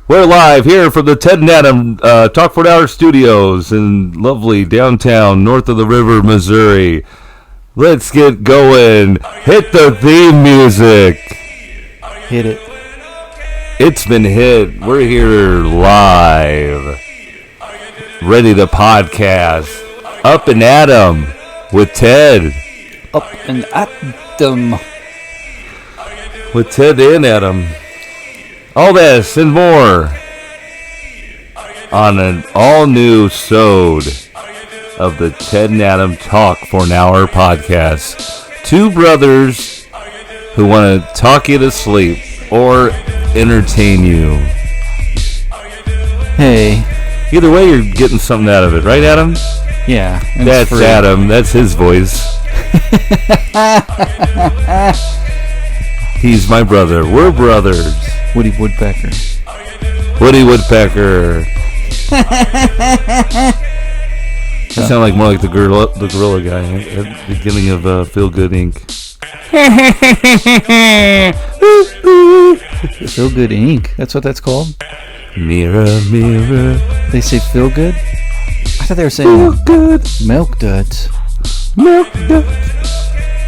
We're live here from the Ted and Adam Talk for an Hour studios in lovely downtown north of the river, Missouri. Let's get going. Hit the theme music. Hit it. It's been hit. We're here live. Ready to podcast. Up and Adam with Ted. Up and at them. With Ted and Adam. All this and more on an all-new sode of the Ted and Adam Talk for an Hour podcast. Two brothers who want to talk you to sleep or entertain you. Hey. Either way, you're getting something out of it, right, Adam? Yeah. That's free. Adam. That's his voice. He's my brother. We're brothers. Woody Woodpecker. Woody Woodpecker. That sound like more like the gorilla guy at the beginning of Feel Good Inc. Feel Good Inc. That's what that's called? Mirror, mirror. They say Feel Good? I thought they were saying Feel Good. Milk Duds. Milk Duds.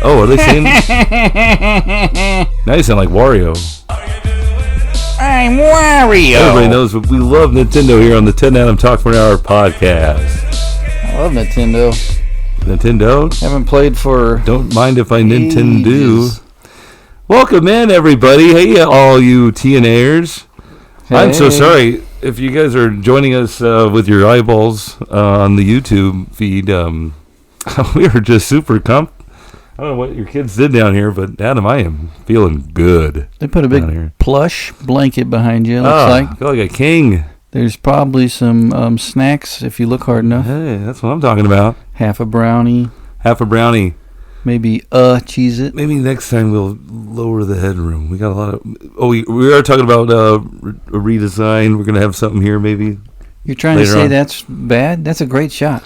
Oh, are they saying? Now you sound like Wario. I'm Wario. Everybody knows we love Nintendo here on the Ted and Adam Talk for an Hour podcast. I love Nintendo. Nintendo? Haven't played for Don't mind if I Nintendo. ages. Welcome in, everybody. Hey, all you TNAers. Hey. I'm so sorry if you guys are joining us with your eyeballs on the YouTube feed. We are just super I don't know what your kids did down here, but Adam, I am feeling good. They put a big plush blanket behind you, looks like. I feel like a king. There's probably some snacks if you look hard enough. Hey, that's what I'm talking about. Half a brownie. Half a brownie. Maybe Cheez-It. Maybe next time we'll lower the headroom. We got a lot of... Oh, we are talking about a redesign. We're going to have something here maybe. You're trying to say that's bad? That's a great shot.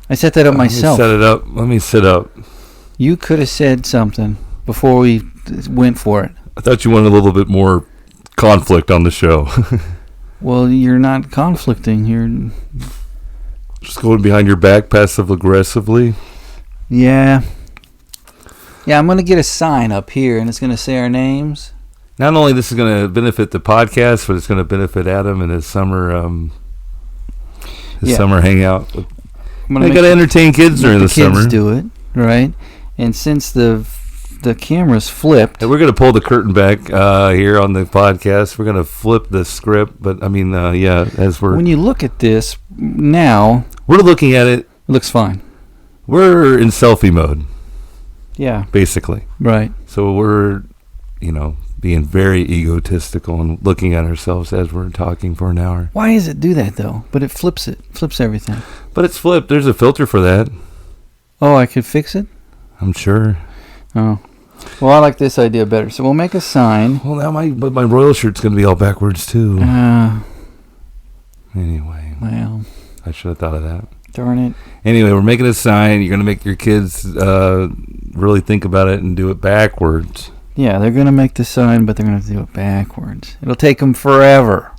I set that up myself. Let me set it up. Let me sit up. You could have said something before we went for it. I thought you wanted a little bit more conflict on the show. Well, you're not conflicting. You're just going behind your back passive-aggressively. Yeah. Yeah, I'm going to get a sign up here, and it's going to say our names. Not only this is going to benefit the podcast, but it's going to benefit Adam and his summer summer hangout. They got to entertain kids during the summer. Kids do it, right? And since the camera's flipped, and we're going to pull the curtain back here on the podcast. We're going to flip the script, but I mean, when you look at this now, we're looking at it. It looks fine. We're in selfie mode. Yeah, basically. Right. So we're, being very egotistical and looking at ourselves as we're talking for an hour. Why does it do that though? But it flips everything. But it's flipped. There's a filter for that. Oh, I could fix it? I'm sure. Oh. Well, I like this idea better. So we'll make a sign. Well, now my royal shirt's going to be all backwards, too. Anyway. Well. I should have thought of that. Darn it. Anyway, we're making a sign. You're going to make your kids really think about it and do it backwards. Yeah, they're going to make the sign, but they're going to do it backwards. It'll take them forever.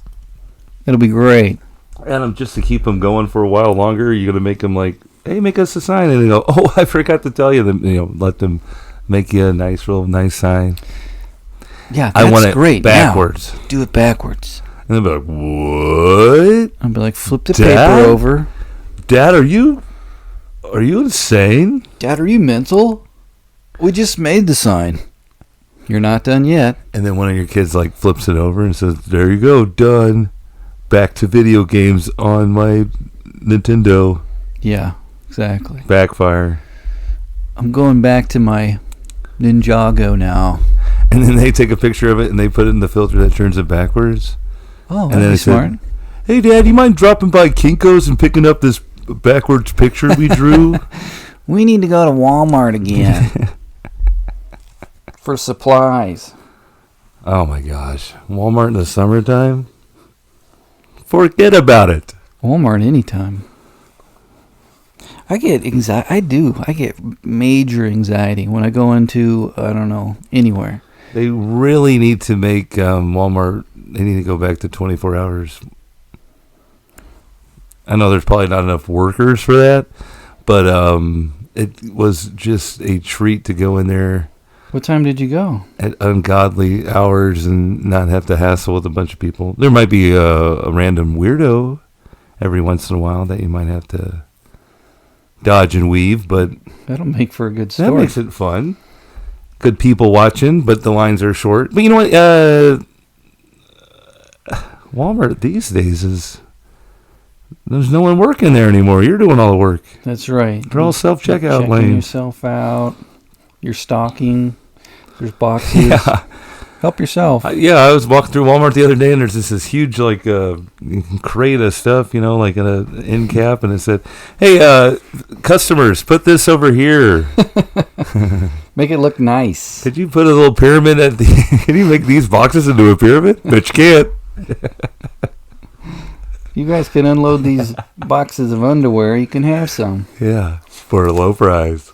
It'll be great. And just to keep them going for a while longer, you're going to make them like, hey, make us a sign. And they go, oh, I forgot to tell you. Let them make you a nice sign. Yeah, that's I want it great. Backwards. Now, do it backwards. And they'll be like, what? I'll be like, flip the paper over. Dad, are you insane? Dad, are you mental? We just made the sign. You're not done yet. And then one of your kids like flips it over and says, there you go, done. Back to video games on my Nintendo. Yeah, exactly. Backfire. I'm going back to my Ninjago now. And then they take a picture of it and they put it in the filter that turns it backwards. Oh, that'd be smart. Hey, Dad, you mind dropping by Kinko's and picking up this backwards picture we drew? We need to go to Walmart again. For supplies. Oh, my gosh. Walmart in the summertime? Forget about it. Walmart anytime. I get anxiety. I do. I get major anxiety when I go into, I don't know, anywhere. They really need to make Walmart they need to go back to 24 hours. I know there's probably not enough workers for that, but it was just a treat to go in there. What time did you go? At ungodly hours and not have to hassle with a bunch of people. There might be a random weirdo every once in a while that you might have to dodge and weave, but that'll make for a good story. that makes it fun. Good people watching, but the lines are short. But you know what? Walmart these days there's no one working there anymore. You're doing all the work. That's right. They're all self-checkout Checking lanes. yourself out. You're stocking. There's boxes. Yeah. Help yourself. I was walking through Walmart the other day, and there's this huge crate of stuff, like in an end cap, and it said, "Hey, customers, put this over here." Make it look nice. Could you put a little pyramid at the? Can you make these boxes into a pyramid? But you can't. You guys can unload these boxes of underwear. You can have some. Yeah, for a low price.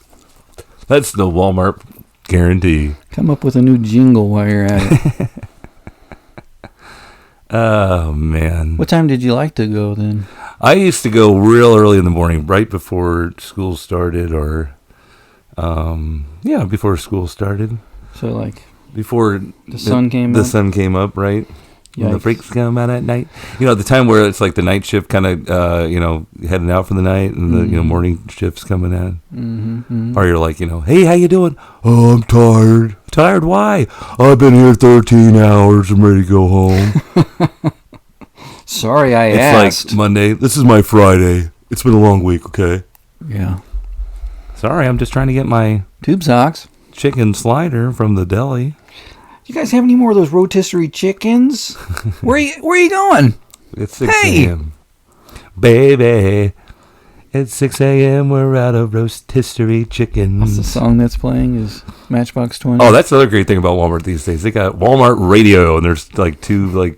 That's the Walmart guarantee. Come up with a new jingle while you're at it. Oh, man. What time did you like to go then? I used to go real early in the morning, right before school started, or, before school started. So, before the sun came up? The sun came up, right? When the Yikes. freaks come out at night. At the time where it's like the night shift kind of, heading out for the night, and the morning shift's coming in. Mm-hmm. Or you're like, hey, how you doing? Oh, I'm tired. Tired? Why? I've been here 13 hours. I'm ready to go home. Sorry, I It's asked. like Monday. This is my Friday. It's been a long week, okay? Yeah. Sorry, I'm just trying to get my Tube socks. chicken slider from the deli. You guys have any more of those rotisserie chickens? Where are you going? It's 6 Hey! a.m. Baby, it's 6 a.m. We're out of rotisserie chickens. What's the song that's playing? Is Matchbox 20? Oh, that's the other great thing about Walmart these days. They got Walmart radio, and there's two,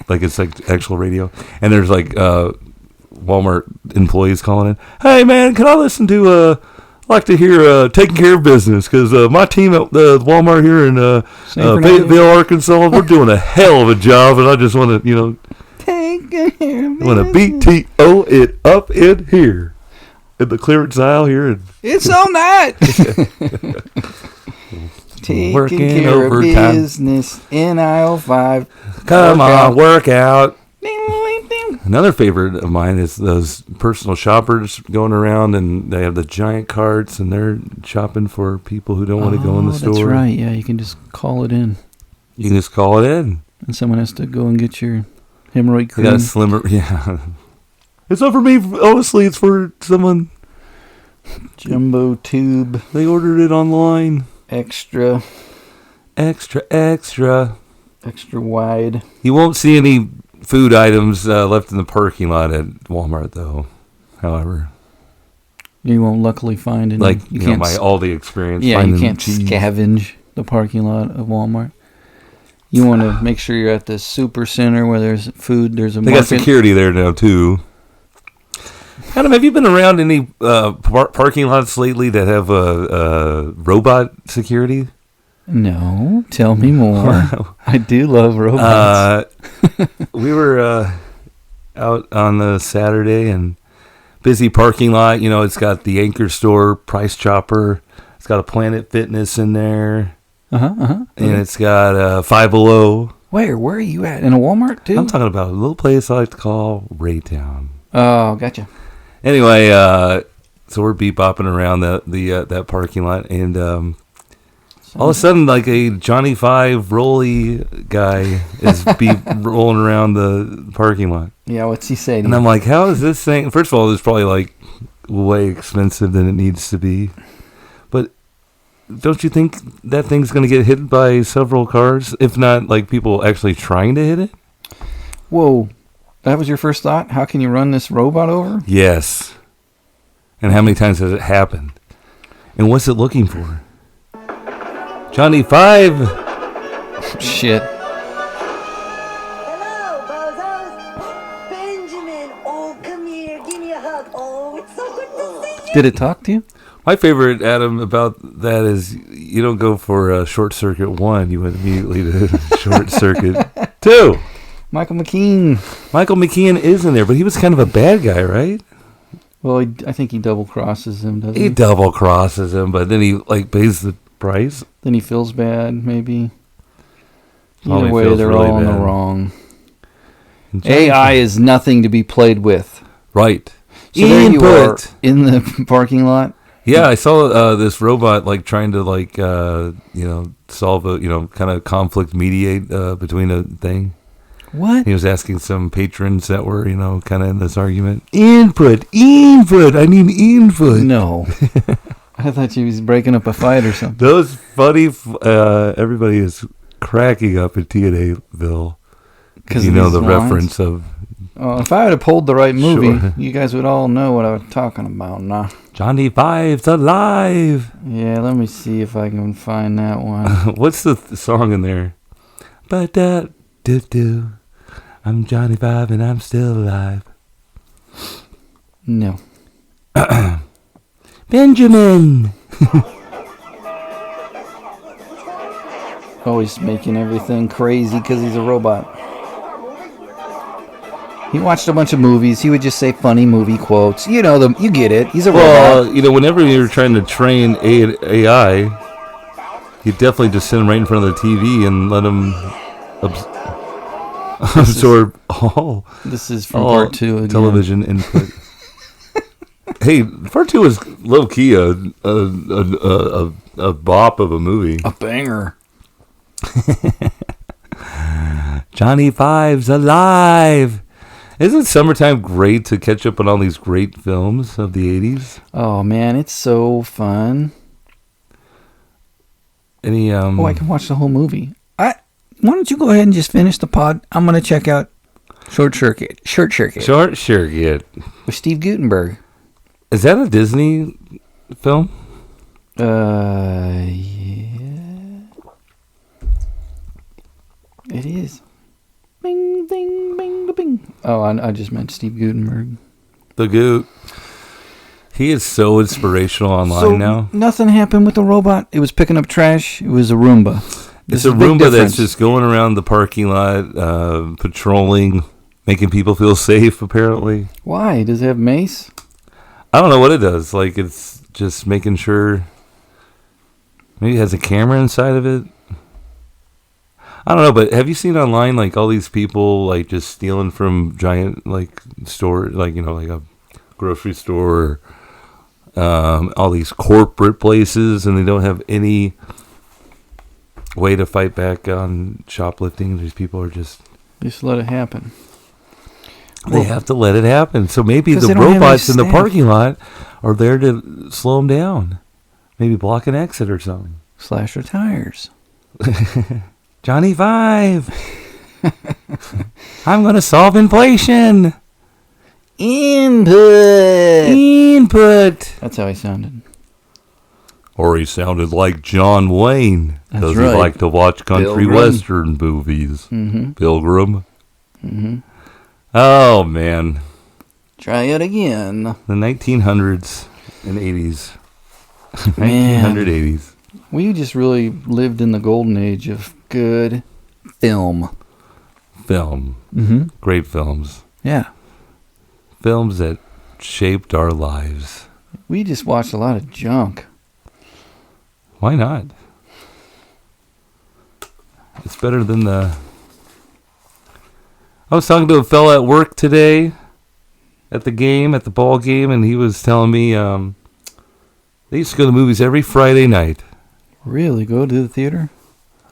it's like actual radio. And there's Walmart employees calling in. Hey, man, can I listen to, I like to hear Taking Care of Business, because my team at Walmart here in Fayetteville, Arkansas, we're doing a hell of a job, and I just want to, Take care of want to business. BTO it up in here. In the clearance aisle here. It's all night. Taking Working care of overtime. business in aisle 5. Come on, work out. Ding, ding, ding. Another favorite of mine is those personal shoppers going around, and they have the giant carts, and they're shopping for people who don't want to go in the store. That's right. Yeah, you can just call it in. You can just call it in. And someone has to go and get your hemorrhoid They got cream. a slimmer. Yeah. It's not for me. Honestly, it's for someone. Jumbo tube. They ordered it online. Extra Extra wide. You won't see any food items left in the parking lot at Walmart, though. However, You won't luckily find any. my Aldi experience. Yeah, you finding can't cheese. scavenge the parking lot of Walmart. You want to make sure you're at the super center where there's food. There's a They market. got security there now too. Adam, have you been around any parking lots lately that have robot security? No, tell me more. I do love robots. We were out on a Saturday and busy parking lot. It's got the Anchor Store, Price Chopper. It's got a Planet Fitness in there. And it's got Five Below. Where are you at? In a Walmart too? I'm talking about a little place I like to call Raytown. Oh, gotcha. Anyway, so we're bebopping around that parking lot, and all of a sudden, like a Johnny Five Rolly guy is rolling around the parking lot. Yeah, what's he saying? And I'm like, how is this thing? First of all, it's probably like way expensive than it needs to be. But don't you think that thing's going to get hit by several cars, if not like people actually trying to hit it? Whoa, that was your first thought? How can you run this robot over? Yes. And how many times has it happened? And what's it looking for? Johnny Five. Shit. Hello, bozos. Benjamin, oh, come here, give me a hug. Oh, it's so good to see you. Did it talk to you? My favorite, Adam, about that is you don't go for Short Circuit 1. You went immediately to Short Circuit 2. Michael McKean. Michael McKean is in there, but he was kind of a bad guy, right? Well, I think he double crosses him, doesn't he? He double crosses him, but then he like pays the price. Then he feels bad, maybe. Probably Either way, feels they're really all in the bad. wrong. And Johnny AI is nothing to be played with. Right. So there you are Input. in the parking lot. Yeah, I saw this robot like trying to like solve a kind of conflict mediate between a thing. What? He was asking some patrons that were kind of in this argument. Input. I need input. No. I thought she was breaking up a fight or something. Those funny. Everybody is cracking up at TNAville. Because You know the reference of Oh, if I would have pulled the right movie, Sure. you guys would all know what I was talking about. Nah. Johnny Five's alive. Yeah, let me see if I can find that one. What's the song in there? But do. I'm Johnny Five and I'm still alive. No. Benjamin. Always making everything crazy because he's a robot. He watched a bunch of movies. He would just say funny movie quotes. You know them. You get it. He's a robot. Well, whenever you're trying to train AI, you definitely just sit him right in front of the TV and let him absorb all This is from part 2 again. television input. Hey, part 2 is low key a bop of a movie. A banger. Johnny Five's alive. Isn't summertime great to catch up on all these great films of the 80s? Oh, man, it's so fun. Any Oh, I can watch the whole movie. Why don't you go ahead and just finish the pod? I'm going to check out Short Circuit. Short Circuit. With Steve Guttenberg. Is that a Disney film? Yeah. It is. Bing, ding, bing, da, bing. Oh, I just meant Steve Guttenberg. The Goot. He is so inspirational online now. Nothing happened with the robot. It was picking up trash. It was a Roomba. It's There's a big Roomba that's difference. just going around the parking lot, patrolling, making people feel safe, apparently. Why? Does it have mace? I don't know what it does. Like, it's just making sure. Maybe it has a camera inside of it. I don't know, but have you seen online, like, all these people, like, just stealing from giant, like, store, like, like a grocery store, all these corporate places, and they don't have any way to fight back on shoplifting. These people are just Let it happen. they have to let it happen. So maybe 'Cause the they don't have any robots in the staff. parking lot are there to slow them down. Maybe block an exit or something. Slash your tires. Johnny Five. I'm going to solve inflation. Input. That's how he sounded. Or he sounded like John Wayne. That's Does right. he like to watch country Pilgrim. western movies? Mm-hmm. Pilgrim. Mm-hmm. Oh, man. Try it again. The 1900s and 80s. Man. 1980s. We just really lived in the golden age of good film. Film. Mm-hmm. Great films. Yeah. Films that shaped our lives. We just watched a lot of junk. Why not? It's better than the... I was talking to a fella at work today at the ball game, and he was telling me they used to go to the movies every Friday night. Really? Go to the theater?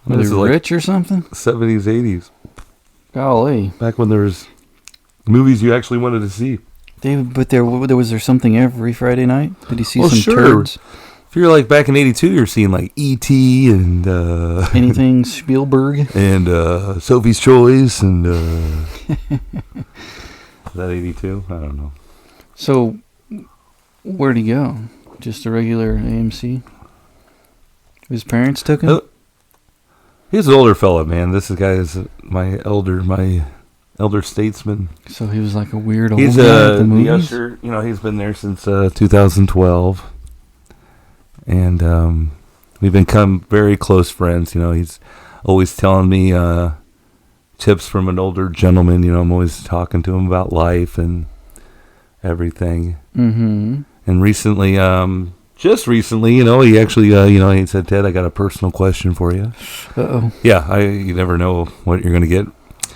Were This they is like rich or something? 70s, 80s. Golly. Back when there was movies you actually wanted to see. But there was there something every Friday night? Did you see Well, some sure. turds? If you're like back in 82, you're seeing like E.T. and... Anything Spielberg? and Sophie's Choice and... is that 82? I don't know. So, where'd he go? Just a regular AMC? His parents took him? Oh. He's an older fella, man. This guy is my elder statesman. So he was like a weird old He's guy at the the movies? usher. He's been there since 2012. And we've become very close friends. He's always telling me tips from an older gentleman. You know, I'm always talking to him about life and everything. Mm-hmm. And recently, just recently, you know, he actually, he said, Ted, I got a personal question for you. Uh-oh. Yeah, you never know what you're going to get.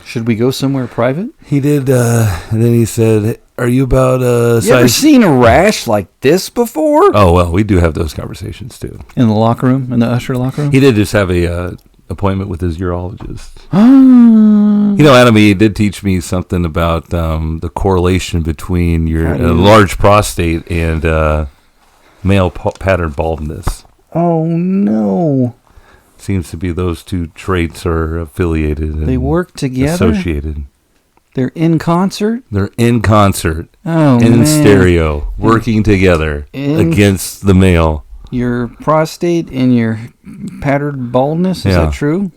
Should we go somewhere private? He did, and then he said, are you about You ever seen a rash like this before? Oh, well, we do have those conversations, too. In the locker room? In the usher locker room? He did just have a appointment with his urologist. You You know, Adam, he did teach me something about the correlation between your How do you- large prostate and male pattern baldness. Oh, no. Seems to be those two traits are affiliated. And They work together? Associated. They're in concert? They're in concert, Oh, in man. stereo, working together against the male. Your prostate and your patterned baldness, is Yeah. that true?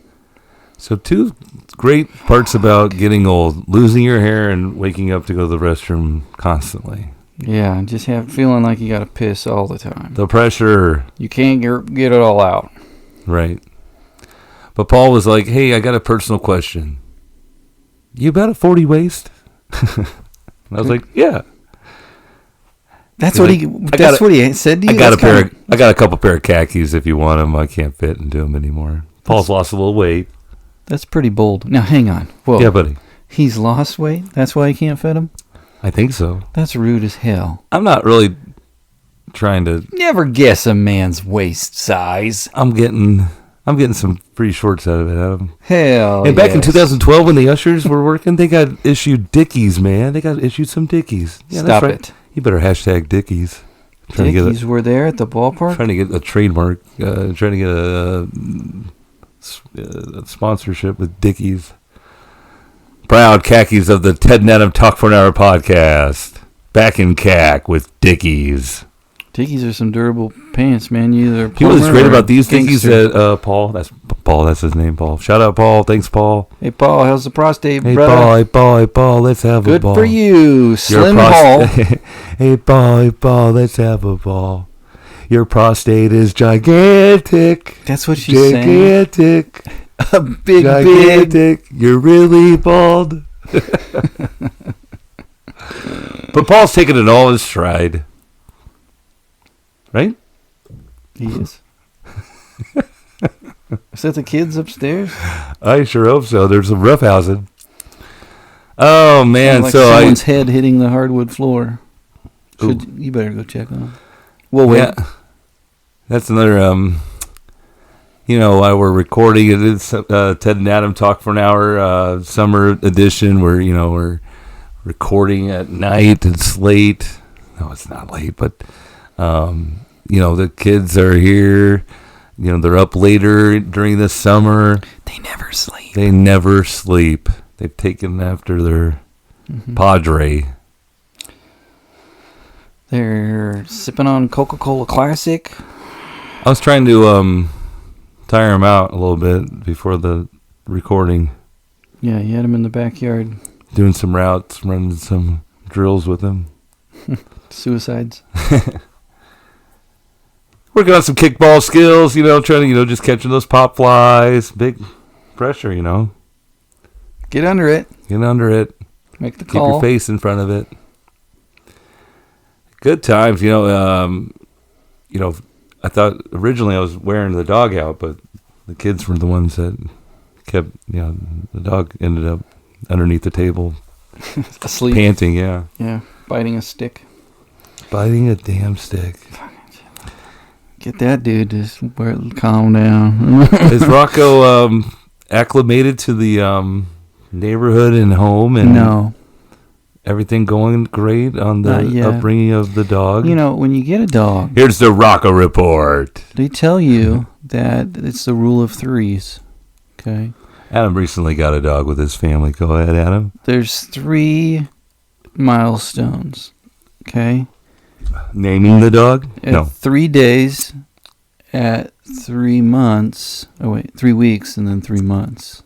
So two great parts about getting old: losing your hair and waking up to go to the restroom constantly. Yeah, just feeling like you got to piss all the time. The pressure, You can't get it all out. right? But Paul was like, "Hey, I got a personal question. You about a 40 waist?" And I was like, "Yeah." That's He's what like, he. I That's got what he said to you. I got That's I got a couple pair of khakis if you want them. I can't fit into them anymore. Paul's lost a little weight. That's pretty bold. Now hang on. Whoa. Yeah, buddy. He's lost weight. That's why he can't fit him. I think so. That's rude as hell. I'm not really trying to. Never guess a man's waist size. I'm getting some free shorts out of it, Adam. Hell. And back in yes. 2012, when the ushers were working, they got issued Dickies, man. They got issued some Dickies. Yeah, Stop that's right. it. You better hashtag Dickies. Trying Dickies were there at the ballpark. trying to get a trademark. Trying to get a sponsorship with Dickies. Proud khakis of the Ted and Adam Talk for an Hour podcast. Back in CAC with Dickies. Dickies are some durable pants, man. You either You know what's plumber great or about these Dickies gangster. that Paul? That's Paul. That's his name, Paul. Shout out, Paul. Thanks, Paul. Hey Paul, how's the prostate, Hey, brother? Paul. Hey, Paul. Hey, Paul. Let's have a Good ball. for you, Your Slim Paul. Hey, Paul. Hey, Paul. Let's have a ball. Your prostate is gigantic. That's what she's saying. Gigantic. A big. Gigantic. You're really bald. But Paul's taking it all in stride. Right? He is. Is that the kids upstairs? I sure hope so. There's some roughhousing. Oh, man. Sounds like So someone's head hitting the hardwood floor. You better go check on him. Well, wait. Yeah, that's another, while we're recording, it is Ted and Adam Talk for an Hour summer edition where, we're recording at night. It's late. No, it's not late, but, the kids are here. They're up later during the summer. They never sleep. They never sleep. They've taken after their padre. They're sipping on Coca-Cola Classic. I was trying to tire them out a little bit before the recording. Yeah, you had them in the backyard. Doing some routes, running some drills with them. Suicides. Working on some kickball skills, trying to, just catching those pop flies. Big pressure, Get under it. Get under it. Make the Keep call. your face in front of it. Good times, I thought originally I was wearing the dog out, but the kids were the ones that kept, the dog ended up underneath the table, Asleep. panting, yeah. Yeah, biting a stick. Biting a damn stick. Get that dude to calm down. Is Rocco acclimated to the neighborhood and home and No. everything going great on Not the yet. upbringing of the dog? When you get a dog, Here's the Rocco report. they tell you that it's the rule of threes. Okay? Adam recently got a dog with his family. Go ahead, Adam. There's 3 milestones. Okay? Naming the dog? At No. 3 days, at 3 months. Oh, wait. 3 weeks and then 3 months.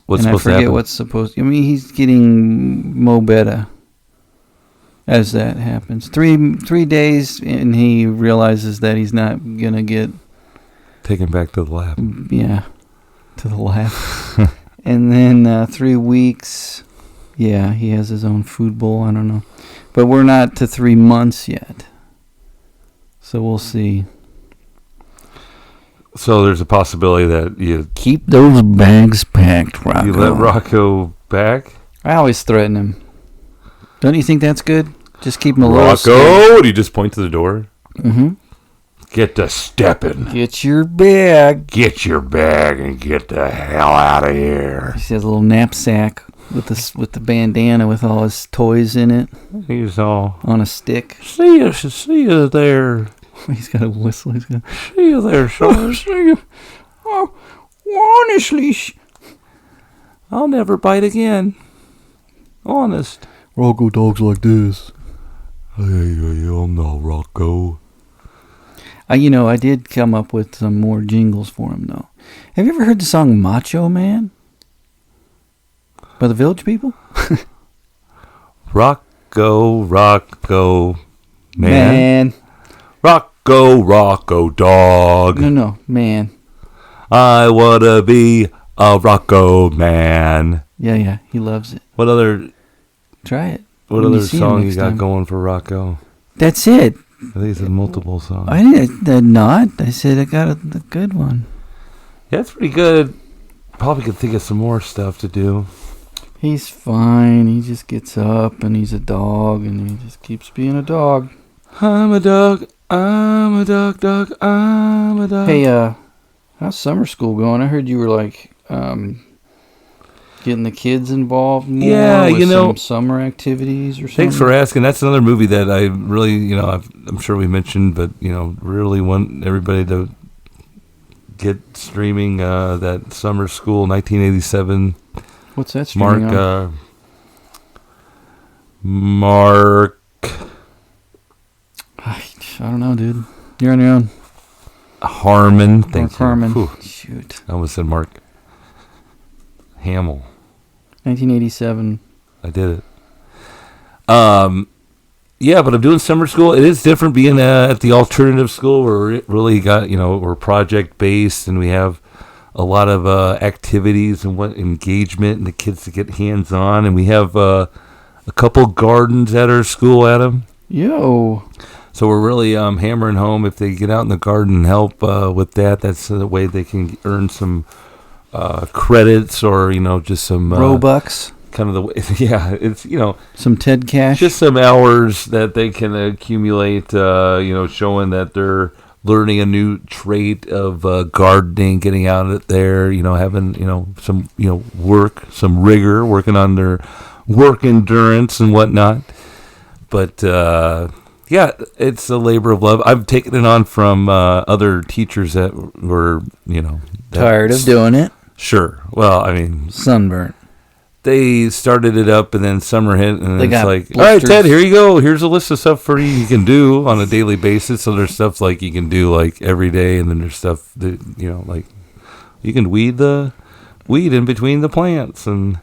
What's and I supposed to forget happen? what's supposed. He's getting Mo Betta as that happens. 3 days, and he realizes that he's not gonna get Taken back to the lab. to the lab. And then 3 weeks, yeah, he has his own food bowl. I don't know. But we're not to 3 months yet. So we'll see. So there's a possibility that you Keep those bags packed, Rocco. you let Rocco back. I always threaten him. Don't you think that's good? Just keep him a little Rocco, do you just point to the door? Mm-hmm. Get to stepping. Get your bag. Get your bag and get the hell out of here. He has a little knapsack with the bandana with all his toys in it He's all, on a stick. see you there. He's got a whistle. He's got. See you there, son. See you. Oh, honestly, I'll never bite again. Honest. Rocco talks like this. Hey, no, Rocco. I did come up with some more jingles for him, though. Have you ever heard the song Macho Man? By the Village People? Rocco, man. Rocco, dog. No, man. I wanna be a Rocco man. Yeah, he loves it. What other Try it. What when you other see him song you next got time. going for Rocco? That's it. I think it's multiple songs. I did not. I said I got a good one. Yeah, it's pretty good. Probably could think of some more stuff to do. He's fine. He just gets up and he's a dog and he just keeps being a dog. I'm a dog. I'm a dog. I'm a dog. Hey, how's summer school going? I heard you were like getting the kids involved more with some summer activities or something. Thanks for asking. That's another movie that I really, I'm sure we mentioned, but, really want everybody to get streaming that Summer School 1987. What's that streaming on? Mark. I don't know, dude. You're on your own. Harmon. Mark Harmon. Whew. Shoot. I almost said Mark Hamill. 1987. I did it. Yeah, but I'm doing summer school. It is different being at the alternative school where it really got, we're project based and we have a lot of activities and what engagement and the kids to get hands on. And we have a couple gardens at our school, Adam. Yo. So we're really hammering home if they get out in the garden and help with that. That's the way they can earn some credits or, just some Robux. Kind of the way, yeah, it's, some Ted Cash. just some hours that they can accumulate, showing that they're learning a new trait of gardening, getting out there, having, some, work, some rigor, working on their work endurance and whatnot. But, yeah, it's a labor of love. I've taken it on from other teachers that were, tired of doing it. Sure. Well, I mean, Sunburnt. they started it up and then summer hit and They it's got like, blisters. all right, Ted, here you go. Here's a list of stuff for you can do on a daily basis. So there's stuff like you can do like every day. And then there's stuff that, like you can weed in between the plants and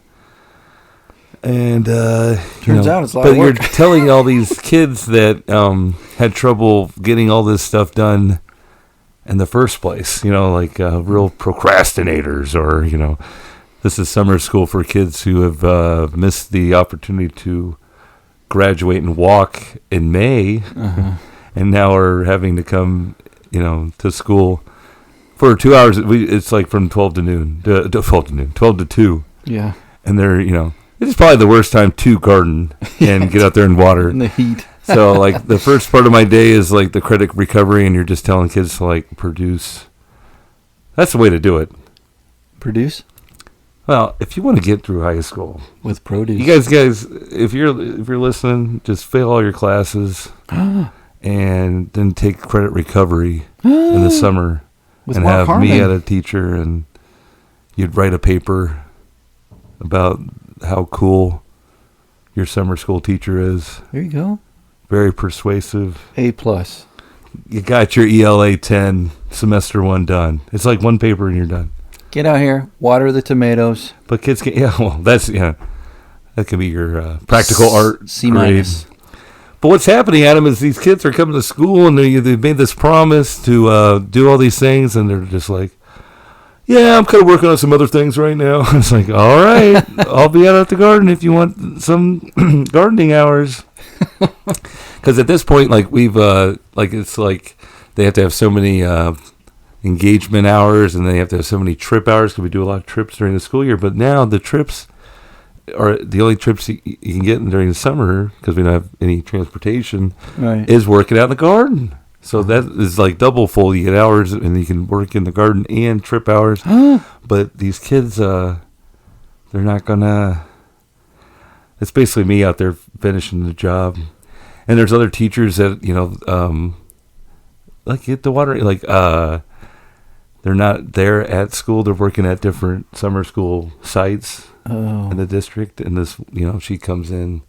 turns out it's a lot but of work. you're telling all these kids that had trouble getting all this stuff done in the first place, like real procrastinators or, this is summer school for kids who have missed the opportunity to graduate and walk in May, and now are having to come, to school for 2 hours. It's like from 12 to 2. Yeah. And they're, it's probably the worst time to garden and get out there and water. In the heat. So, like, the first part of my day is, like, the credit recovery, and you're just telling kids to, like, produce. That's the way to do it. Produce? Well, if you want to get through high school, With produce. you guys, if you're listening, just fail all your classes and then take credit recovery in the summer With and Mark have me Harmon. at a teacher, and you'd write a paper about how cool your summer school teacher is. There you go. Very persuasive. A+. You got your ELA 10 semester 1 done. It's like one paper and you're done. Get out here. Water the tomatoes. But kids can, that could be your practical art C-. grade. But what's happening, Adam, is these kids are coming to school and they've made this promise to do all these things, and they're just like, yeah, I'm kind of working on some other things right now. I was like, all right, I'll be out at the garden if you want some gardening hours. Because at this point, like we've it's like they have to have so many engagement hours, and they have to have so many trip hours because we do a lot of trips during the school year. But now the trips are the only trips you can get during the summer because we don't have any transportation. Right. Is working out in the garden. So that is like double full. You get hours, and you can work in the garden and trip hours. But these kids, they're not gonna. It's basically me out there finishing the job, and there's other teachers that like get the water. Like they're not there at school. They're working at different summer school sites in the district. And this, she comes in.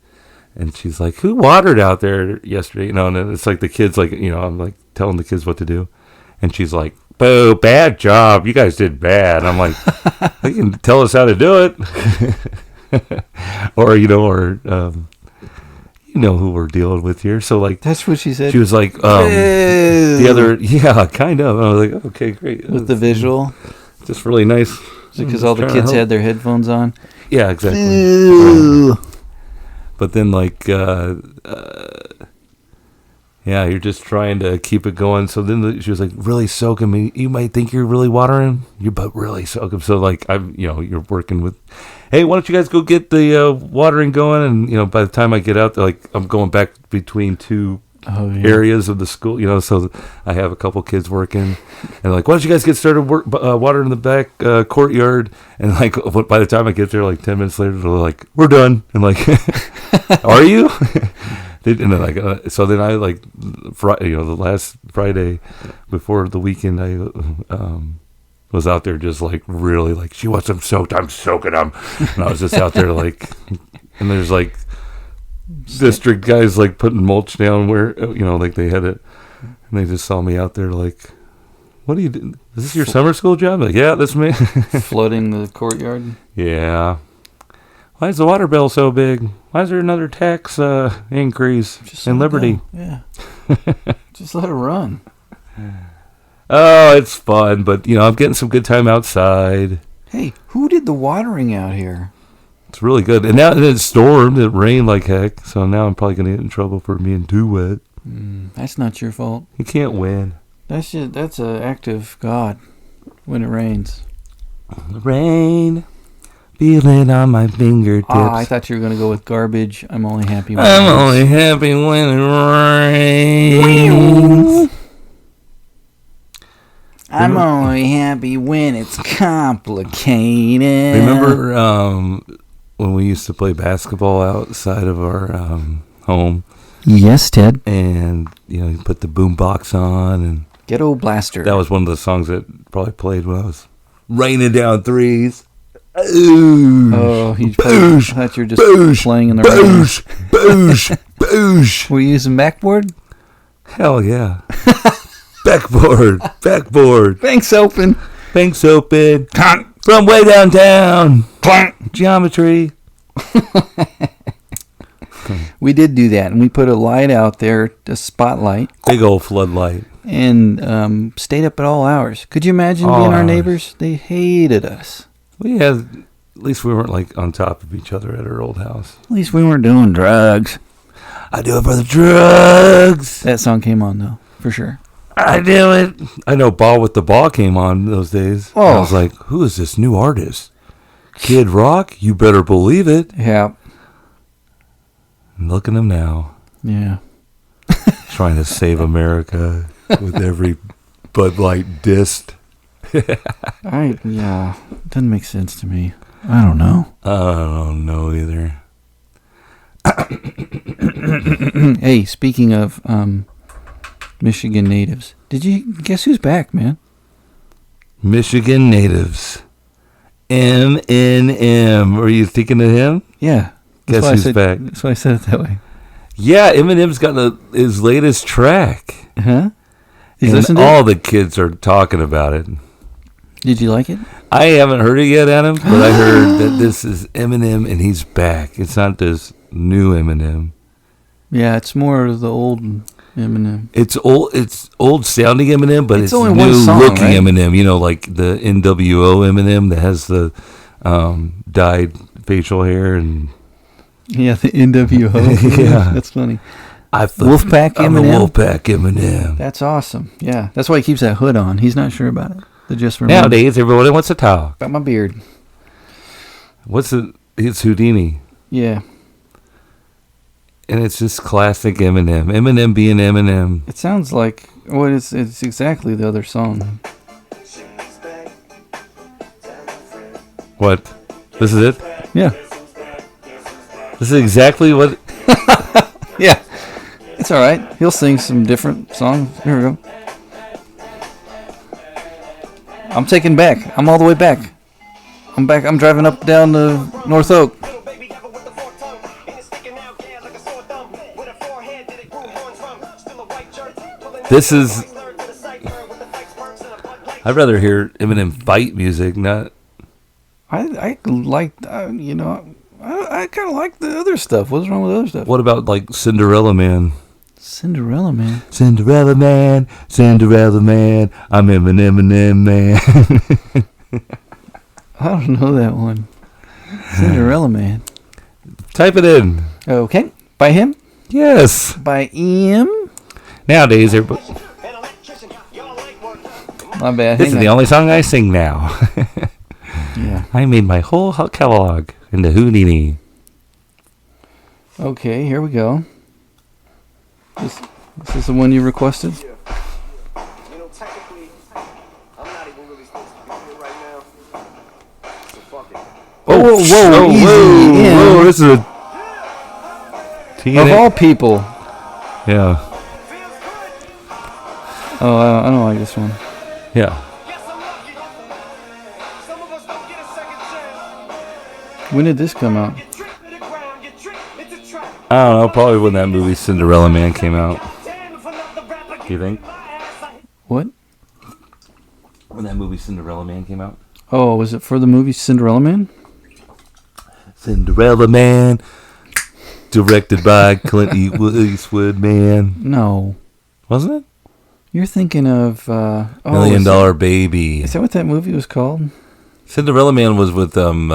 And she's like, who watered out there yesterday? And it's like the kids, like, I'm like telling the kids what to do. And she's like, boo, bad job. You guys did bad. I'm like, they can tell us how to do it. or who we're dealing with here. So, like, that's what she said. She was like, the other, yeah, kind of. I was like, okay, great. With the visual. Just really nice. Because all the kids had their headphones on. Yeah, exactly. Right. But then, like, you're just trying to keep it going. So then she was like, really soak him. You might think you're really watering, but really soak him. So, like, you're working with, hey, why don't you guys go get the watering going? And, by the time I get out there, like, I'm going back between two areas of the school, so I have a couple kids working. And, like, why don't you guys get started watering in the back courtyard? And, like, by the time I get there, like, 10 minutes later, they're like, we're done. And, like, are you? And then, like, so then I, like, the last Friday before the weekend, I was out there just, like, really, like, she wants them soaked, I'm soaking them. And I was just out there, like, and there's, like, district guys, like, putting mulch down where, like, they had it. And they just saw me out there, like, what are you doing? Is this your summer school job? Like, yeah, that's me. Flooding the courtyard? Yeah. Why is the water bill so big? Why is there another tax increase in Liberty? Yeah. Just let it run. Oh, it's fun, but, I'm getting some good time outside. Hey, who did the watering out here? It's really good. And now it stormed. It rained like heck. So now I'm probably going to get in trouble for being too wet. That's not your fault. You can't win. That's an act of God when it rains. The rain. Feel it on my fingertips. I thought you were going to go with garbage. I'm only happy when only happy when it rains. I'm only happy when it's complicated. Remember when we used to play basketball outside of our home? Yes, Ted. And, you put the boom box on. And Ghetto Blaster. that was one of the songs that probably played when I was raining down threes. Ooh. Oh, I thought you were just playing in the boosh, boosh, boosh. Were you using backboard? Hell yeah. Backboard. Banks open. From way downtown. Geometry. We did do that, and we put a light out there, a spotlight. Big old floodlight. And stayed up at all hours. Could you imagine being our neighbors? They hated us. At least we weren't, like, on top of each other at our old house. At least we weren't doing drugs. I do it for the drugs. That song came on, though, for sure. I do it. I know Ball with the Ball came on those days. Oh. I was like, who is this new artist? Kid Rock? You better believe it. Yeah. And look at him now. Yeah. Trying to save America with every Bud Light dissed. Yeah. Doesn't make sense to me. I don't know. I don't know either. Hey, speaking of Michigan natives, did you guess who's back, man? Michigan natives. Eminem. Were you thinking of him? Yeah. Guess who's back? That's why I said it that way. Yeah, Eminem's got his latest track. Huh? And all the kids are talking about it. Did you like it? I haven't heard it yet, Adam, but I heard that this is Eminem and he's back. It's not this new Eminem. Yeah, it's more of the old Eminem. It's old sounding Eminem, but It's it's only new one song, looking right? Eminem. You know, like the NWO Eminem that has the dyed facial hair and Yeah, the NWO. Yeah. That's funny. Wolfpack Eminem? The Wolfpack Eminem. That's awesome. Yeah, that's why he keeps that hood on. He's not sure about it. The just for Men. Nowadays, everybody wants to talk. About my beard. What's it? It's Houdini. Yeah, And it's just classic Eminem. Eminem being Eminem. it sounds like it's exactly the other song. What? This is it? Yeah, This is exactly what... yeah. It's all right. He'll sing some different songs. Here we go. I'm taking back. I'm all the way back. I'm back. I'm driving up down to North Oak. This is... I'd rather hear Eminem fight music, not... I like I kind of like the other stuff. What's wrong with the other stuff? What about, like, Cinderella Man? Cinderella Man. Cinderella Man, Cinderella Man, I'm Eminem Man. I don't know that one. Cinderella Man. Type it in. Okay. By him? Yes. By EM? Nowadays, everybody... My bad. This is the only song I sing now. Yeah. I made my whole catalog into Houdini. Okay, here we go. This is the one you requested? You know, technically, I'm not even really supposed to be here right now. So fuck it. Whoa, easy in. Whoa, this is a... Of TNA. all people. Yeah, Oh, I don't like this one. yeah. Yes, I'm lucky. Some of us don't get a second chance. When did this come out? You trip to the ground, you trip, it's a trap. I don't know, probably when that movie Cinderella Man came out. Damn, if another rapper Do you think? get my ass, I What? When that movie Cinderella Man came out? Oh, was it for the movie Cinderella Man? Cinderella Man, directed by Clint Eastwood, man. No. Wasn't it? You're thinking of... Million Dollar Baby. Is that what that movie was called? Cinderella Man was with guy in-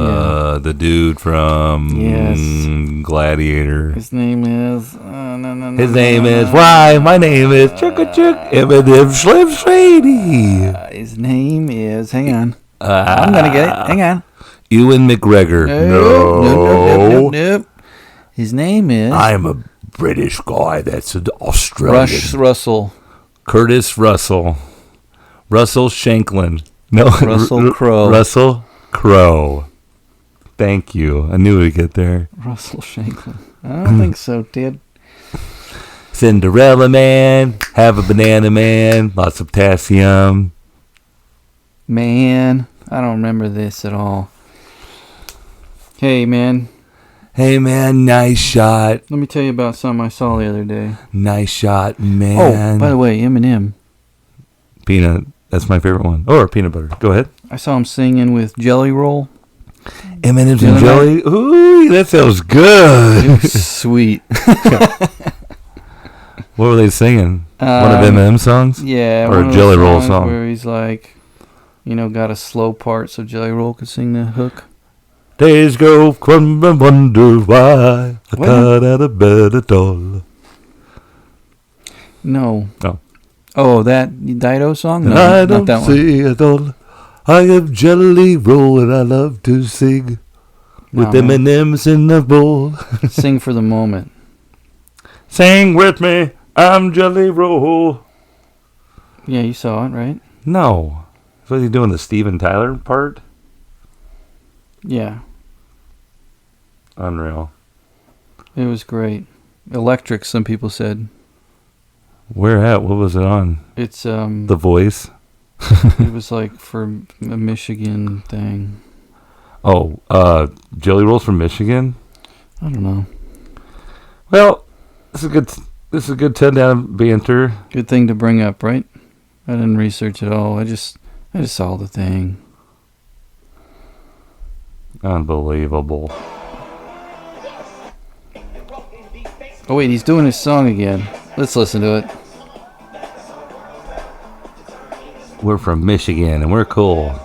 yeah. the dude from Yes. Gladiator. His name is... no. His name is why? My name is Chicka Chick Eminem Slim Shady. His name is... Hang on. I'm going to get it. Hang on. Ewan McGregor. Nope. His name is... I'm a British guy that's an Australian. Rush Russell. Curtis Russell. Russell Shanklin. No. Russell Crowe. Russell Crowe. Thank you. I knew we'd get there. Russell Shanklin. I don't think so, Ted. Cinderella Man. Have a banana man. Lots of potassium. Man, I don't remember this at all. Hey, man, Hey, man. Nice shot. let me tell you about something I saw the other day. Nice shot, man. Oh, by the way, Eminem. Peanut. That's my favorite one. Or peanut butter. Go ahead. I saw him singing with Jelly Roll. M&M's The and other jelly. Ooh, that feels It good. was sweet. What were they singing? One of M&M's songs? Yeah. Or one a of those Jelly Roll songs song. where he's like, got a slow part so Jelly Roll could sing the hook. Days go from and wonder why I What? got out of bed at all. No. Oh. Oh, that Dido song? And No, I not don't that one. see it all. I am Jelly Roll and I love to sing with No, man. M&M's in the bowl. Sing for the moment. Sing with me, I'm Jelly Roll. Yeah, you saw it, right? No. So he's doing the Steven Tyler part? Yeah. Unreal. It was great. Electric, some people said. Where at? What was it on? It's The Voice? it was like for a Michigan thing. Oh, Jelly Rolls from Michigan? I don't know. Well, this is a good 10 down banter. Good thing to bring up, right? I didn't research at all. I just saw the thing. Unbelievable. Oh wait, he's doing his song again. Let's listen to it. We're from Michigan, and we're cool.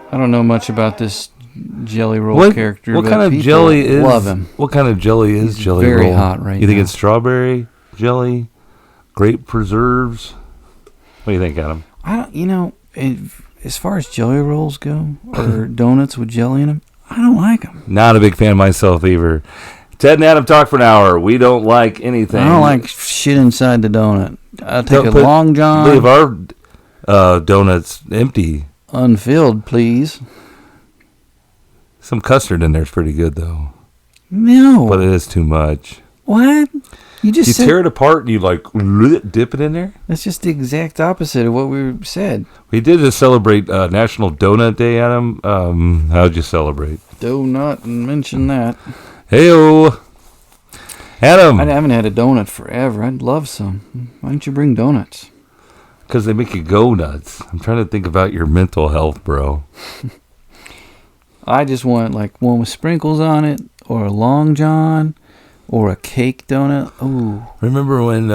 I don't know much about this Jelly Roll character. What but kind of people jelly is? Love him. What kind of jelly is He's Jelly very Roll? hot right You think now. it's strawberry jelly, grape preserves? What do you think, Adam? I don't. You know, as far as Jelly Rolls go, or donuts with jelly in them, I don't like them. Not a big fan myself either. Ted and Adam talk for an hour. We don't like anything. I don't like shit inside the donut. I'll take Don't a put- Long John, Leave our donuts empty. unfilled, please. Some custard in there is pretty good, though. No. But it is too much. What? You just You said tear it apart and you like dip it in there. that's just the exact opposite of what we said. We did just celebrate National Donut Day, Adam. How'd you celebrate? Do not mention that. Heyo, Adam. I haven't had a donut forever. I'd love some. Why don't you bring donuts? Because they make you go nuts. I'm trying to think about your mental health, bro. I just want like one with sprinkles on it, or a Long John, or a cake donut. Ooh, Remember when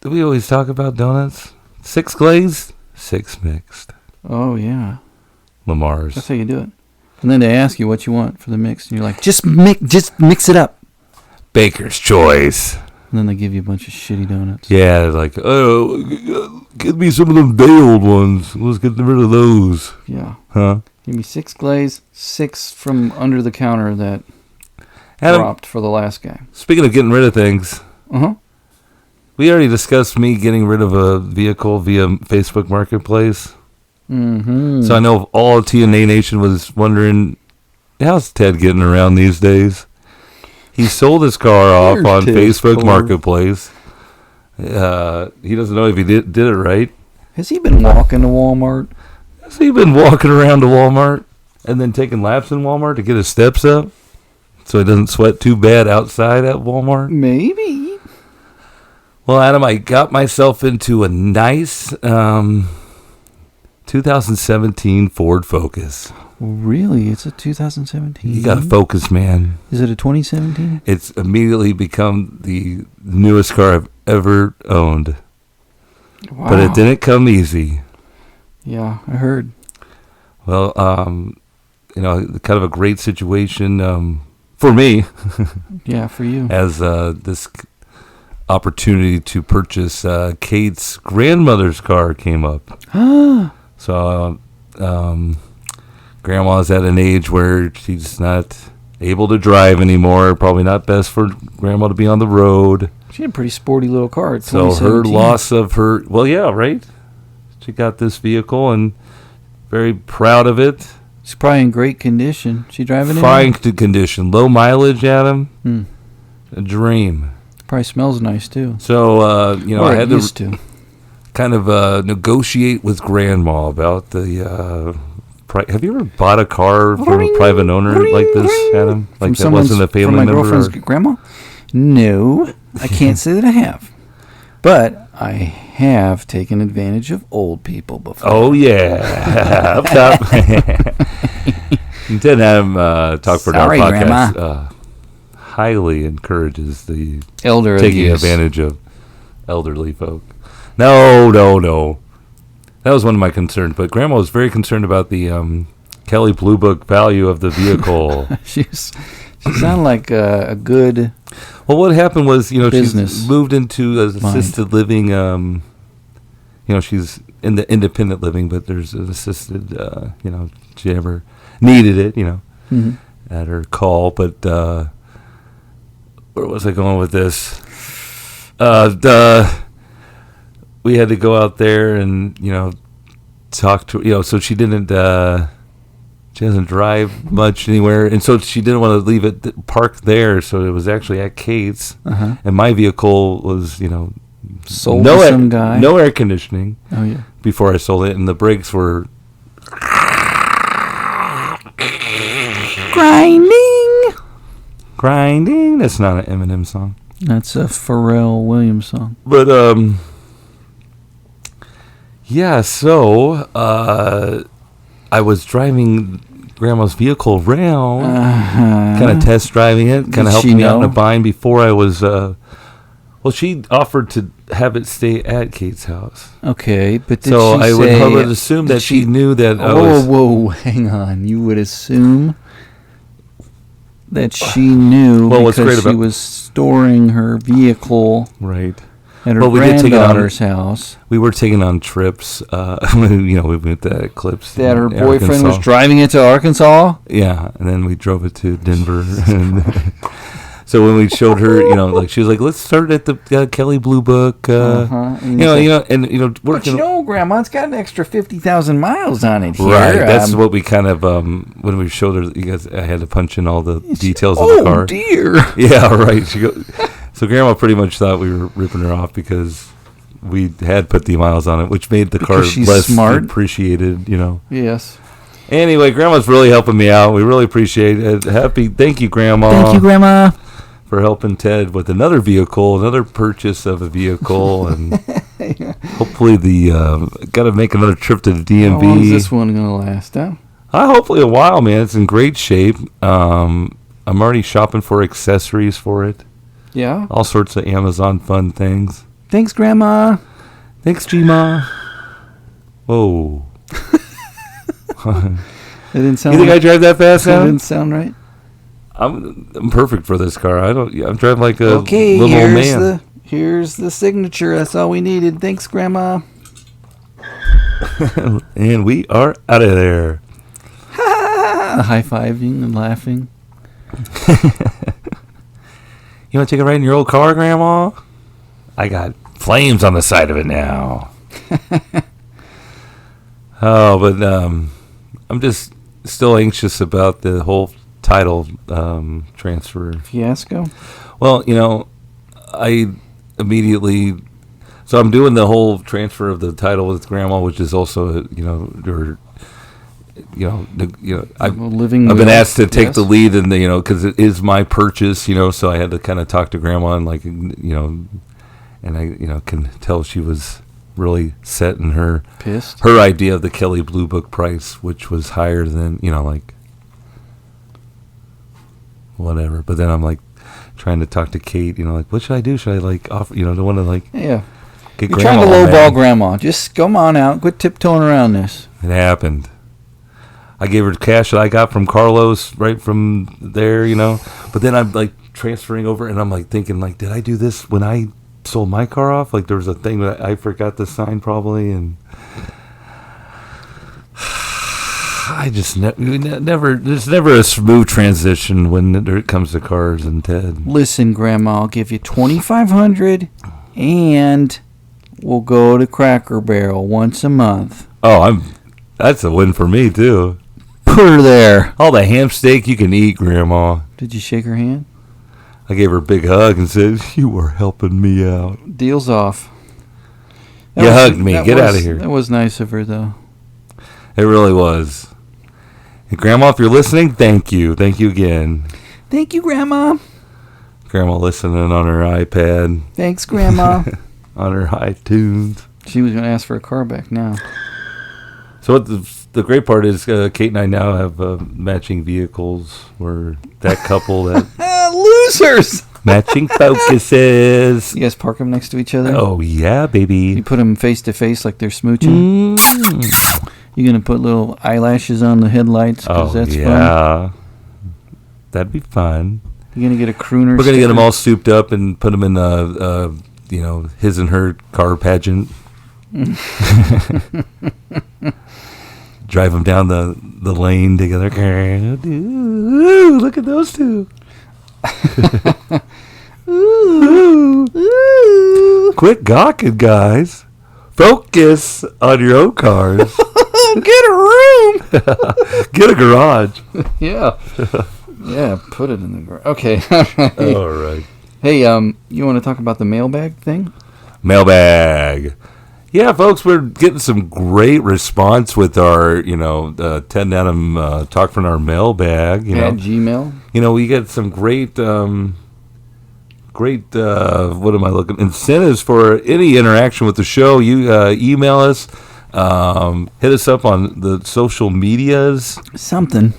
did we always talk about donuts? 6 glazed, 6 mixed. oh yeah, Lamar's. that's how you do it. And then they ask you what you want for the mix, and you're like, just mix it up. Baker's Choice. And then they give you a bunch of shitty donuts. Yeah, like, oh, give me some of them day old ones. Let's get rid of those. Yeah. Huh? Give me 6 glaze, 6 from under the counter that Adam, dropped for the last guy. speaking of getting rid of things, Uh-huh. we already discussed me getting rid of a vehicle via Facebook Marketplace. Mm-hmm. So I know all of TNA Nation was wondering, how's Ted getting around these days? He sold his car off Here's on Ted's Facebook car. Marketplace. He doesn't know if he did it right. Has he been walking to Walmart? Has he been walking around to Walmart and then taking laps in Walmart to get his steps up so he doesn't sweat too bad outside at Walmart? Maybe. Well, Adam, I got myself into a nice 2017 Ford Focus. Really? It's a 2017? You got to focus, man. Is it a 2017? It's immediately become the newest car I've ever owned. Wow. But it didn't come easy. Yeah, I heard. Well, kind of a great situation for me Yeah, for you. as this opportunity to purchase Kate's grandmother's car came up. So Grandma's at an age where she's not able to drive anymore. Probably not best for Grandma to be on the road. She had a pretty sporty little car. At So her 2017. loss of her, well, yeah, right? She got this vehicle and very proud of it. She's probably in great condition. She driving it? Fine condition. Low mileage, Adam. Hmm. A dream. Probably smells nice too. So, Or I it had used to to. kind of negotiate with Grandma about the... have you ever bought a car from a private owner like this, Adam? Like that wasn't a family from my member? girlfriend's or- grandma? No, I can't say that I have. But I have taken advantage of old people before. Oh, yeah. Up top. Ted and Adam Talk for an Hour Sorry, podcast highly encourages the Elder taking abuse. advantage of elderly folk. No. That was one of my concerns. But Grandma was very concerned about the Kelly Blue Book value of the vehicle. She sounded like a good... Well, what happened was, Business she's moved into assisted living. She's in the independent living, but there's an assisted, she ever needed it, Mhm. at her call. But where was I going with this? We had to go out there and, talk to, so she didn't, she doesn't drive much anywhere, and so she didn't want to leave it parked there. So it was actually at Kate's, Uh-huh. and my vehicle was, Sold no to air, some guy. no air conditioning Oh, yeah. before I sold it, and the brakes were grinding. That's not an Eminem song, That's a Pharrell Williams song. but yeah. So I was driving Grandma's vehicle around, Uh-huh. kind of test driving it, kind Did of she helping me out in know? a bind before I was. Well, she offered to have it stay at Kate's house, Okay, but did so she I would say, hope assume did that she knew that I Whoa, was. whoa, hang on. You would assume that she knew Well, what's because great she about- was storing her vehicle Right. at her Well, we did take it on- granddaughter's house. We were taking on trips. We went to Eclipse. That her in boyfriend was Arkansas. driving it to Arkansas. Yeah, and then we drove it to Denver. And so when we showed her, like she was like, "Let's start at the Kelly Blue Book." Uh-huh. And and But working. Grandma, it's got an extra 50,000 miles on it here. Right, that's what we kind of when we showed her. You guys, I had to punch in all the details of the car. Oh, dear. Yeah, right. So Grandma pretty much thought we were ripping her off because we had put the miles on it, which made the car Because she's less smart. appreciated. Yes. Anyway, Grandma's really helping me out. We really appreciate it. Thank you, Grandma. Thank you, Grandma. For helping Ted with another vehicle, another purchase of a vehicle, and hopefully got to make another trip to the DMV. How long is this one going to last, huh? Hopefully a while, man. It's in great shape. I'm already shopping for accessories for it. Yeah. All sorts of Amazon fun things. Thanks, Grandma. Thanks, G-Ma. Whoa. That didn't sound You think I right. drive that fast That now? didn't sound right. I'm perfect for this car. I'm driving like a Okay, little old man. here's the signature. That's all we needed. Thanks, Grandma. And we are out of there. High-fiving and laughing. You want to take a ride in your old car, Grandma? I got flames on the side of it now. Oh, but I'm just still anxious about the whole title transfer. Fiasco. Well, I immediately. So I'm doing the whole transfer of the title with Grandma, which is also, I've Living been will. asked to take Yes. the lead, and because it is my purchase, so I had to kind of talk to Grandma and and I can tell she was really set in her Pissed. idea of the Kelly Blue Book price, which was higher than whatever. But then I'm trying to talk to Kate, what should I do? Should I offer? Don't want to Yeah. get You're Grandma trying to lowball mad. Grandma. Just come on out. Quit tiptoeing around this. It happened. I gave her cash that I got from Carlos right from there, But then I'm transferring over, and I'm thinking, did I do this when I sold my car off? There was a thing that I forgot to sign probably, and I just never. There's never a smooth transition when it comes to cars and Ted. Listen, Grandma, I'll give you $2,500, and we'll go to Cracker Barrel once a month. Oh, that's a win for me too. Put her there. All the ham steak you can eat, Grandma. Did you shake her hand? I gave her a big hug and said, "You were helping me out." Deal's off. You hugged me. that Get was- out of here. That was nice of her, though. It really was. And Grandma, if you're listening, thank you. Thank you again. Thank you, Grandma. Grandma listening on her iPad, Thanks, Grandma. on her iTunes. She was going to ask for a car back now. So what the great part is Kate and I now have matching vehicles. We're that couple that Losers! matching focuses. You guys park them next to each other? Oh, yeah, You baby. put them face to face like they're smooching? You going to put little eyelashes on the headlights? 'Cause Oh, that's fun. yeah. That'd be fun. You're going to get a crooner We're going to get them sticker? all souped up and put them in his and her car pageant. Drive them down the lane together. Ooh, look at those two. Quit gawking, guys. Focus on your own cars. Get a room! Get a garage. Yeah. Yeah, put it in the garage. Okay. All right. Hey, you want to talk about the mailbag thing? Mailbag. Yeah, folks, we're getting some great response with our, Ted Adam talk from our mailbag. At Gmail? We get some great, what am I looking? Incentives for any interaction with the show. You email us, Hit us up on the social medias. Something.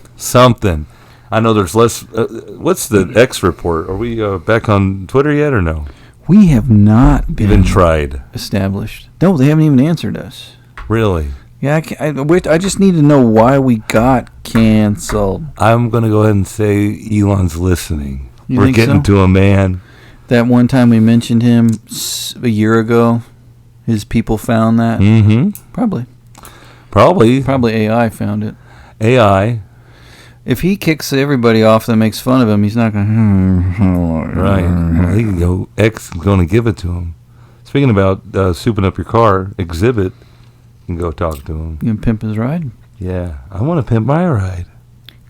I know there's less. What's the X report? Are we back on Twitter yet or no? We have not Even tried. established. No, they haven't even answered us. Really? Yeah, I just need to know why we got canceled. I'm going to go ahead and say Elon's listening. You We're think getting so? to a man. That one time we mentioned him a year ago, his people found that. Mm-hmm. Probably AI found it. AI. If he kicks everybody off that makes fun of him, he's not going to... Right. Well, he can go. X is going to give it to him. Speaking about souping up your car, Exhibit can go talk to him. You can pimp his ride? Yeah. I want to pimp my ride.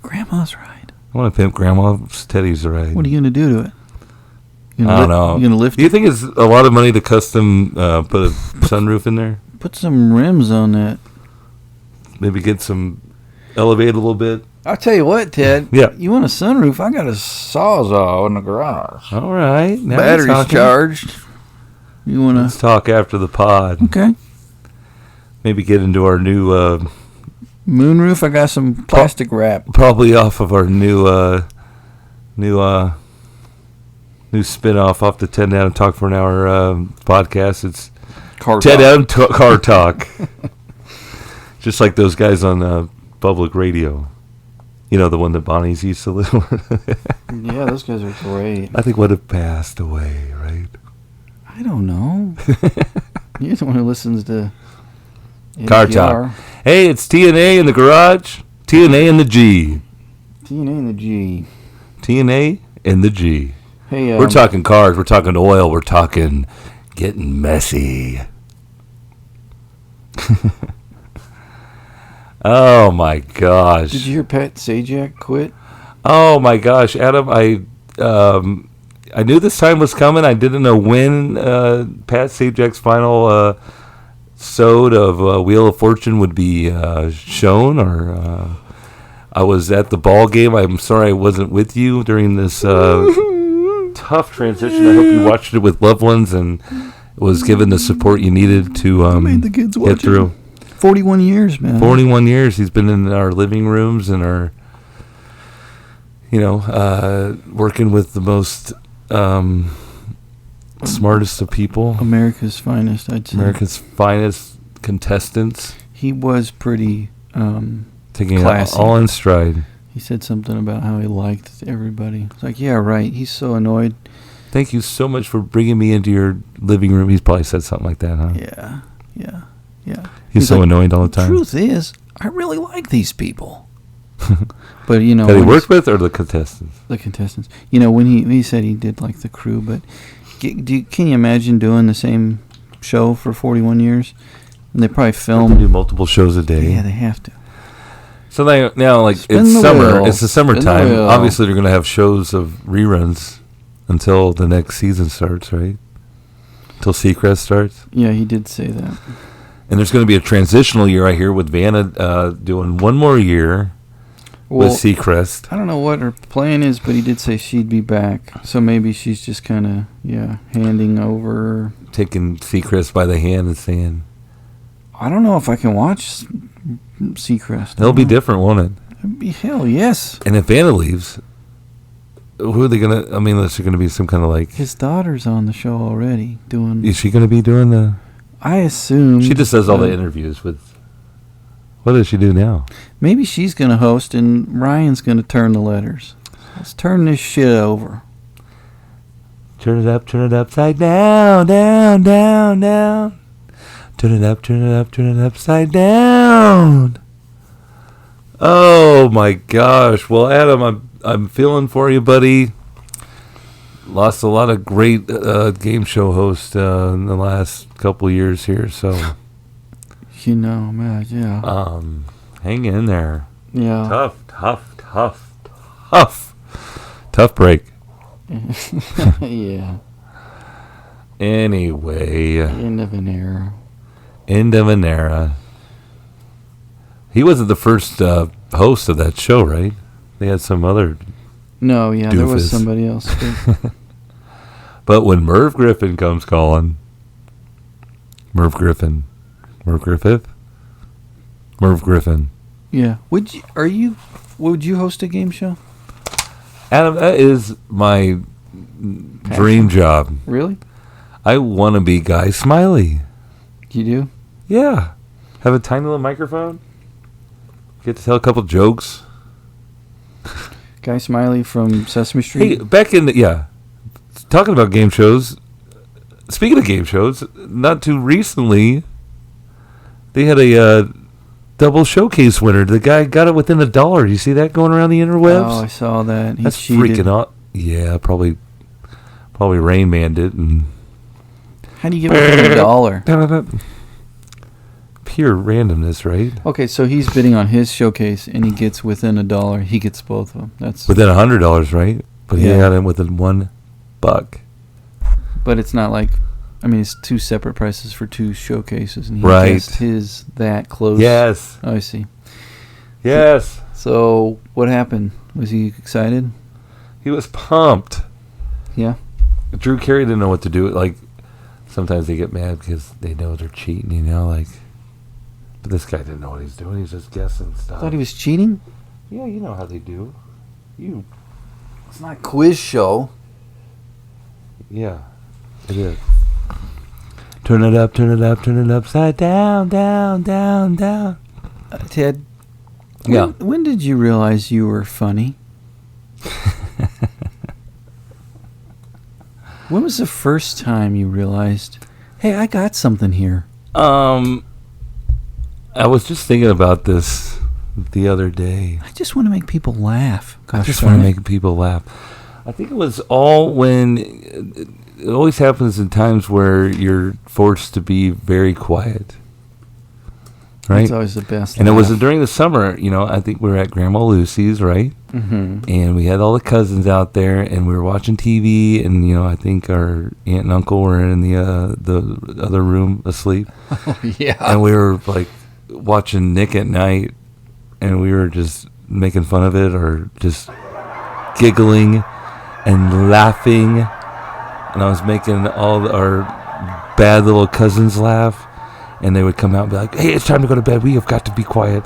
Grandma's ride. I want to pimp Grandma's Teddy's ride. What are you going to do to it? I don't know. You going to lift Do you it? think it's a lot of money to custom put a sunroof in there? Put some rims on that. Maybe get some elevated a little bit. I'll tell you what, Ted. Yeah. You want a sunroof? I got a Sawzall in the garage. All right. Now you're Battery's talking. charged. You want Let's to... talk after the pod. Okay. Maybe get into our new, Moonroof, I got some plastic wrap. probably off of our new spin-off off the 10 Down Talk for an Hour podcast. It's Car 10 talk. Down Car Talk. Just like those guys on public radio. You know, the one that Bonnie's used to listen to. Yeah, those guys are great. I think would have passed away, right? I don't know. You're the one who listens to Car NPR. Talk. Hey, it's TNA in the garage. TNA in the G. TNA and the G. TNA in the G. Hey, We're talking cars. We're talking oil. We're talking getting messy. Oh my gosh! Did you hear Pat Sajak quit? Oh my gosh, Adam! I knew this time was coming. I didn't know when Pat Sajak's final episode of Wheel of Fortune would be shown, or I was at the ball game. I'm sorry I wasn't with you during this tough transition. I hope you watched it with loved ones and was given the support you needed to made the kids watch get through. 41 years, man. 41 years he's been in our living rooms and our, working with the most smartest of people. America's finest, I'd say. America's finest contestants. He was pretty Taking it classy. all in stride. He said something about how he liked everybody. It's like, yeah, right. He's so annoyed. Thank you so much for bringing me into your living room. He's probably said something like that, huh? Yeah. He's so like, annoyed all the time. Truth is, I really like these people. But, you know. That he when worked with or the contestants? the contestants. You know, when he said he did like the crew, but can you imagine doing the same show for 41 years? And they probably They film. do multiple shows a day. Yeah, they have to. So now, like, Spin it's the summer. wheel. It's the Spin the summertime. wheel. Obviously, they're going to have shows of reruns until the next season starts, right? Until Seacrest starts. Yeah, he did say that. And there's going to be a transitional year, I hear, with Vanna doing one more year with Seacrest. I don't know what her plan is, but he did say she'd be back. So maybe she's just kind of, handing over. Taking Seacrest by the hand and saying, I don't know if I can watch Seacrest. it'll be different, won't it? It'd be hell, yes. And if Vanna leaves, who are they going to, unless they're going to be some kind of like, His daughter's on the show already doing. is she going to be doing the, I assume. she just does all the interviews with, what does she do now? Maybe she's going to host and Ryan's going to turn the letters. Let's turn this shit over. Turn it upside down, down, down, down. Turn it upside down. Oh my gosh! Well, Adam, I'm feeling for you, buddy. Lost a lot of great game show hosts in the last couple years here, so You know, man, yeah. hang in there. Yeah. Tough break. Yeah. Anyway, End of an era. end of an era. He wasn't the first host of that show, right? They had some other. No, yeah, there was Doofus. somebody else. Too. But when Merv Griffin comes calling, Merv Griffith, Merv Griffin. Yeah. Would you host a game show? Adam, that is my dream job. Really? I want to be Guy Smiley. You do? Yeah. Have a tiny little microphone. Get to tell a couple jokes. Guy Smiley from Sesame Street. Hey, back in talking about game shows. Speaking of game shows, not too recently, they had a double showcase winner. The guy got it within $1. You see that going around the interwebs? Oh, I saw that. He That's cheated. freaking out. Yeah, probably Rain Man did. And How do you get within $1? Pure randomness, right? Okay, so he's bidding on his showcase, and he gets within $1. He gets both of them. That's Within $100, right? But he Yeah. got in within $1. But it's not like, I mean, it's two separate prices for two showcases, and he Right. guessed his that close. Yes. Oh, I see. Yes. So what happened? Was he excited? He was pumped. Yeah. Drew Carey didn't know what to do. Like, sometimes they get mad because they know they're cheating, you know, like. But this guy didn't know what he's doing. He's just guessing stuff. Thought he was cheating? Yeah, you know how they do. It's not a quiz show. Yeah, it is. Turn it up, turn it up, turn it upside down, down, down, down. Ted, Yeah. when did you realize you were funny? When was the first time you realized, hey, I got something here? I was just thinking about this the other day. I just want to make people laugh. I Gosh, just want to make people laugh. I think it was all when it always happens in times where you're forced to be very quiet. Right? It's always the best. And it was during the summer, you know, I think we were at Grandma Lucy's, right? Mm-hmm. And we had all the cousins out there, and we were watching TV, and, you know, I think our aunt and uncle were in the other room asleep. Yeah. And we were, like, watching Nick at Night, and we were just making fun of it or just giggling and laughing. And I was making all our bad little cousins laugh. And they would come out and be like, hey, it's time to go to bed. We have got to be quiet.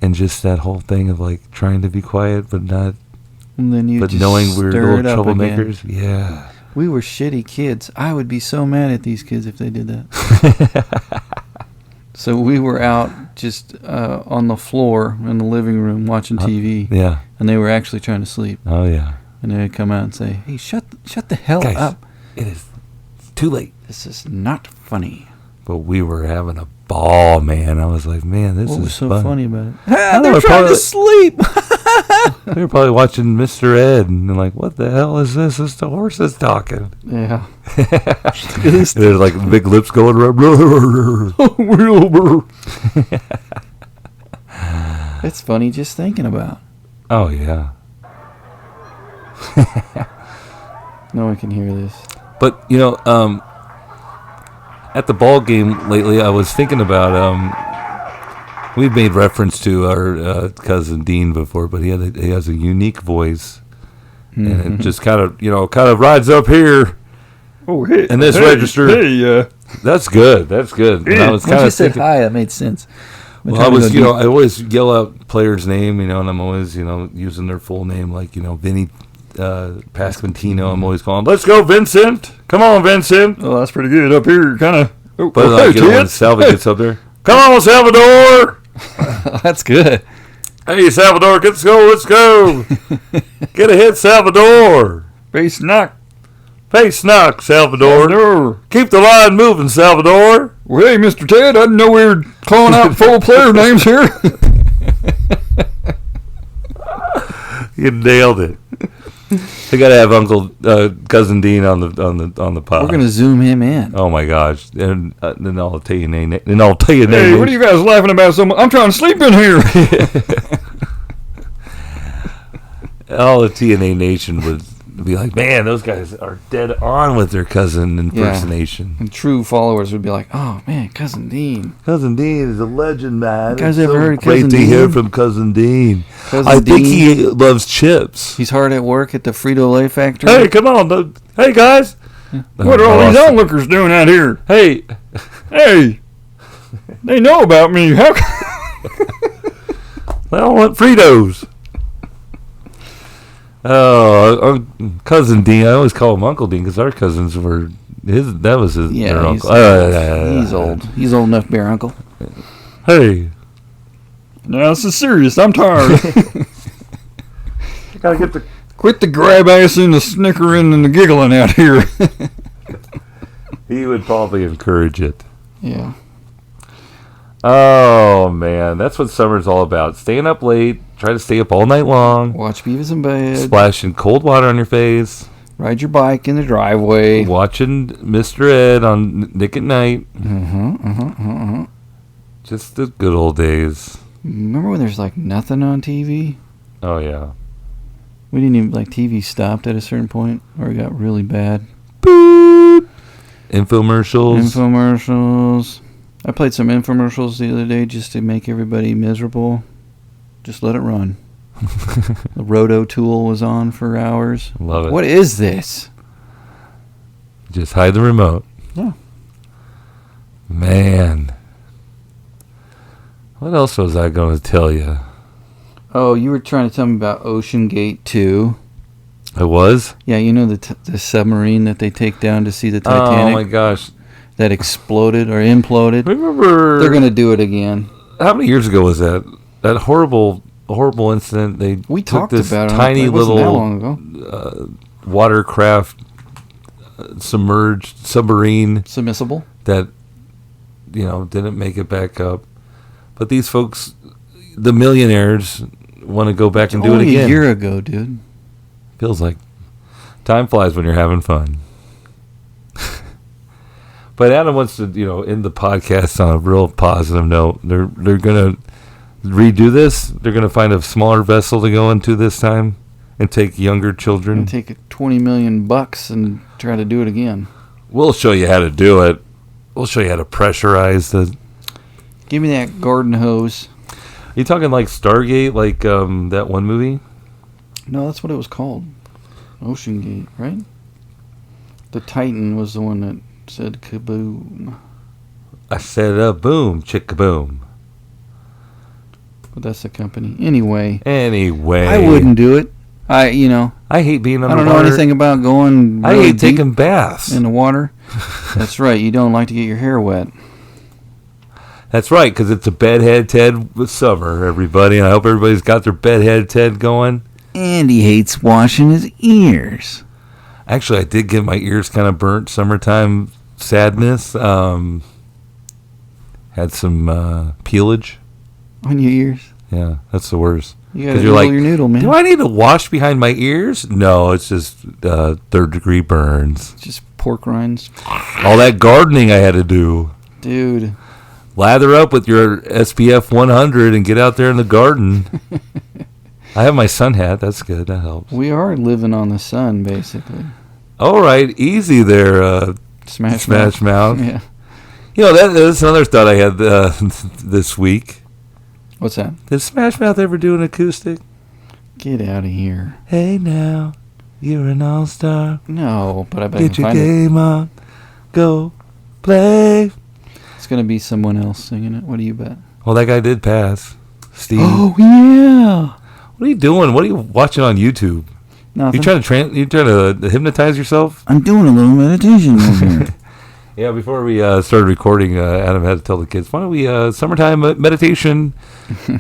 And just that whole thing of, like, trying to be quiet but not, And then you but just knowing we're stir little it up troublemakers. again. Yeah. We were shitty kids. I would be so mad at these kids if they did that. So we were out just on the floor in the living room watching TV. Yeah. And they were actually trying to sleep. Oh, yeah. And they would come out and say, hey, shut the hell Guys, up. it is too late. This is not funny. But we were having a ball, man. I was like, man, this What is was so fun. funny about it? don't They're know, trying probably- to sleep. We were probably watching Mr. Ed, and they're like, what the hell is this? It's the horses talking. Yeah. There's like big lips going around. It's funny just thinking about. Oh, yeah. No one can hear this. But, you know, at the ball game lately, I was thinking about, we've made reference to our cousin Dean before, but he has a unique voice. And it just kind of rides up here. Oh, hey. And this register. Hey, That's good. That's good. And I was Once kind you of said thinking, hi, that made sense. well, I was, you know, I always yell out player's name, you know, and I'm always, you know, using their full name, like, you know, Vinny Pasquantino. I'm always calling, let's go, Vincent. Come on, Vincent. Oh, that's pretty good up here, kind of. Oh, But like, you know, when Salva gets up there, come on, Salvador. That's good. Hey, Salvador, let's go, let's go. Get ahead, Salvador. Face knock. Face knock, Salvador. Keep the line moving, Salvador. Well, hey, Mr. Ted, I didn't know we were calling out full player names here. You nailed it. I gotta have cousin Dean on the pod. We're gonna zoom him in. Oh my gosh! And then I'll tell you name. Then I'll tell you name. Hey, what are you guys laughing about so much? I'm trying to sleep in here. All the TNA Nation would be like, man, those guys are dead on with their cousin impersonation. And true followers would be like, oh man, Cousin Dean. Cousin Dean is a legend, man. You guys It's ever so heard of great Cousin to hear Dean? from Cousin Dean. Cousin I think Dean. he loves chips. He's hard at work at the Frito-Lay factory. Hey, come on, hey guys. What are all these onlookers doing out here? Hey, Hey, they know about me. How I don't want Fritos. Oh, our cousin Dean. I always call him Uncle Dean because our cousins were his. That was his. Yeah, their he's, uncle. he's old. He's old enough to be our uncle. Hey, No, this is serious. I'm tired. gotta get the. Quit the grab ass and the snickering and the giggling out here. He would probably encourage it. Yeah. Oh man, that's what summer's all about. Staying up late, try to stay up all night long, Watch Beavis in bed. splashing cold water on your face, Ride your bike in the driveway. watching Mr. Ed on Nick at Night. Just the good old days. Remember when there's like nothing on TV? Oh yeah. We didn't even, like, TV stopped at a certain point or it got really bad. Boop. Infomercials. Infomercials. I played some infomercials the other day just to make everybody miserable. Just let it run. The Roto tool was on for hours. Love it. What is this? Just hide the remote. Yeah. Man. What else was I going to tell you? Oh, you were trying to tell me about Ocean Gate 2. I was? Yeah, you know the submarine that they take down to see the Titanic? Oh my gosh. That exploded or imploded? Remember... They're going to do it again. How many years ago was that? That horrible incident. We took talked this about it. tiny It wasn't that little long ago. watercraft submerged submarine Submissible? that didn't make it back up. But these folks, the millionaires, want to go back and do it Only again. a year ago, dude. Feels like time flies when you're having fun. But Adam wants to, end the podcast on a real positive note. They're going to redo this. They're going to find a smaller vessel to go into this time and take younger children. And take $20 million and try to do it again. We'll show you how to do it. We'll show you how to pressurize the... Give me that garden hose. You talking like Stargate, like that one movie? No, that's what it was called. Ocean Gate, right? The Titan was the one that said kaboom. I said boom, chick kaboom. But that's the company. Anyway. Anyway. I wouldn't do it. I hate being I underwater. don't know anything about going I really hate deep taking baths. in the water. That's right. You don't like to get your hair wet. That's right, because it's a bedhead Ted with summer, everybody. And I hope everybody's got their bedhead Ted going. And he hates washing his ears. Actually, I did get my ears kind of burnt. Summertime sadness. Had some peelage. On your ears? Yeah, that's the worst. You gotta you're roll your noodle, man. Do I need to wash behind my ears? No, it's just third-degree burns. Just pork rinds. All that gardening I had to do. Dude. Lather up with your SPF 100 and get out there in the garden. I have my sun hat. That's good. That helps. We are living on the sun, basically. All right. Easy there, Smash Mouth. Yeah. That's another thought I had this week. What's that? Did Smash Mouth ever do an acoustic? Get out of here. Hey now, you're an all-star. No, but I bet I Get can your find it. game on. Go play. It's going to be someone else singing it. What do you bet? Well, that guy did pass. Steve. Oh, yeah. What are you doing? What are you watching on YouTube? Nothing. You trying to hypnotize yourself? I'm doing a little meditation over here. Yeah, before we started recording, Adam had to tell the kids, why don't we summertime meditation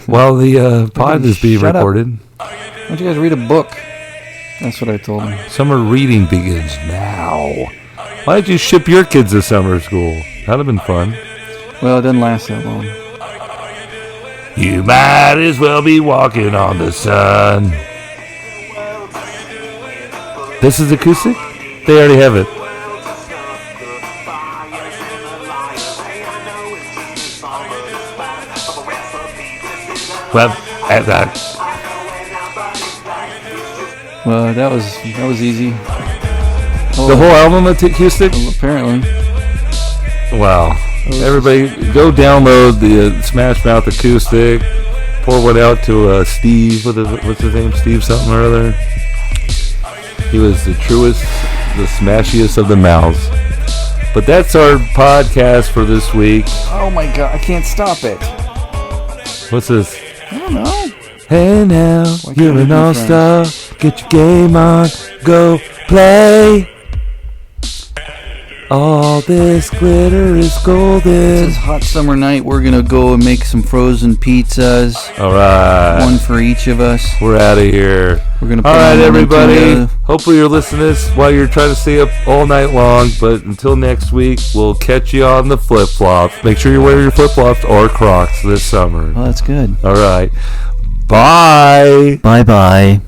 while the pod is being Shut up. recorded. Why don't you guys read a book? That's what I told them. Summer reading begins now. Why don't you ship your kids to summer school? That'd have been fun. Well, it doesn't last that long. You might as well be walking on the sun. This is acoustic? They already have it. Well, Well, that was easy. the whole album of acoustic? Well, apparently. Wow. Everybody, go download the Smash Mouth acoustic. Pour one out to Steve. What's his name? Steve something or other. He was the truest, the smashiest of the mouths. But that's our podcast for this week. Oh my god, I can't stop it. What's this? I don't know. Hey now, Why you're can't we an be all-star. Get your game on. Go play. All this glitter is golden. This hot summer night. We're gonna go and make some frozen pizzas. All right. One for each of us. We're out of here. We're gonna. All put right, on the everybody. Nintendo. Hopefully you're listening to this while you're trying to stay up all night long. But until next week, we'll catch you on the flip-flops. Make sure you wear your flip-flops or Crocs this summer. Oh, that's good. All right. Bye. Bye bye.